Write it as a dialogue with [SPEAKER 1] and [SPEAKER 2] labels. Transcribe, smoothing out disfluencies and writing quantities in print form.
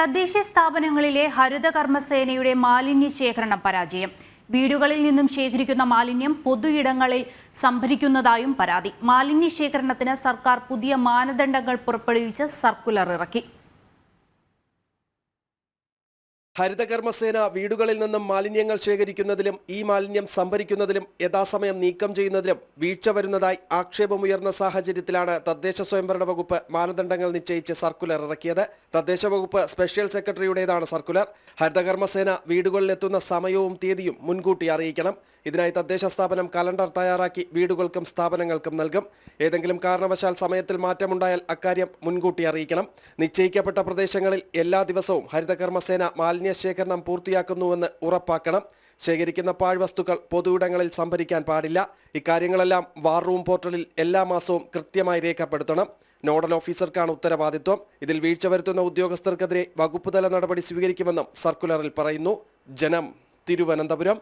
[SPEAKER 1] തദ്ദേശീയ സ്ഥാപനങ്ങളിലെ ഹരിതകർമ്മസേനയുടെ മാലിന്യ ശേഖരണം പരാജയം. വീടുകളിൽ നിന്നും ശേഖരിക്കുന്ന മാലിന്യം പൊതുയിടങ്ങളിൽ സംഭരിക്കുന്നതായും പരാതി. മാലിന്യ ശേഖരണത്തിന് സർക്കാർ പുതിയ മാനദണ്ഡങ്ങൾ പുറപ്പെടുവിച്ച് സർക്കുലർ ഇറക്കി.
[SPEAKER 2] ഹരിതകർമ്മസേന വീടുകളിൽ നിന്നും മാലിന്യങ്ങൾ ശേഖരിക്കുന്നതിലും ഈ മാലിന്യം സംഭരിക്കുന്നതിലും യഥാസമയം നീക്കം ചെയ്യുന്നതിലും വീഴ്ച വരുന്നതായി ആക്ഷേപമുയർന്ന സാഹചര്യത്തിലാണ് തദ്ദേശ സ്വയംഭരണ വകുപ്പ് മാനദണ്ഡങ്ങൾ നിശ്ചയിച്ച് സർക്കുലർ ഇറക്കിയത്. തദ്ദേശ വകുപ്പ് സ്പെഷ്യൽ സെക്രട്ടറിയുടേതാണ് സർക്കുലർ. ഹരിതകർമ്മസേന വീടുകളിലെത്തുന്ന സമയവും തീയതിയും മുൻകൂട്ടി അറിയിക്കണം. ഇതിനായി തദ്ദേശ സ്ഥാപനം കലണ്ടർ തയ്യാറാക്കി വീടുകൾക്കും സ്ഥാപനങ്ങൾക്കും നൽകും. ഏതെങ്കിലും കാരണവശാൽ സമയത്തിൽ മാറ്റമുണ്ടായാൽ അക്കാര്യം മുൻകൂട്ടി അറിയിക്കണം. നിശ്ചയിക്കപ്പെട്ട പ്രദേശങ്ങളിൽ എല്ലാ ദിവസവും ഹരിതകർമ്മസേന മാലിന്യ ശേഖരണം പൂർത്തിയാക്കുന്നുവെന്ന് ഉറപ്പാക്കണം. ശേഖരിക്കുന്ന പാഴ്വസ്തുക്കൾ പൊതുയിടങ്ങളിൽ സംഭരിക്കാൻ പാടില്ല. ഇക്കാര്യങ്ങളെല്ലാം വാർ റൂം പോർട്ടലിൽ എല്ലാ മാസവും കൃത്യമായി രേഖപ്പെടുത്തണം. നോഡൽ ഓഫീസർക്കാണ് ഉത്തരവാദിത്വം. ഇതിൽ വീഴ്ച വരുത്തുന്ന ഉദ്യോഗസ്ഥർക്കെതിരെ വകുപ്പുതല നടപടി സ്വീകരിക്കുമെന്നും സർക്കുലറിൽ പറയുന്നു. ജനം, തിരുവനന്തപുരം.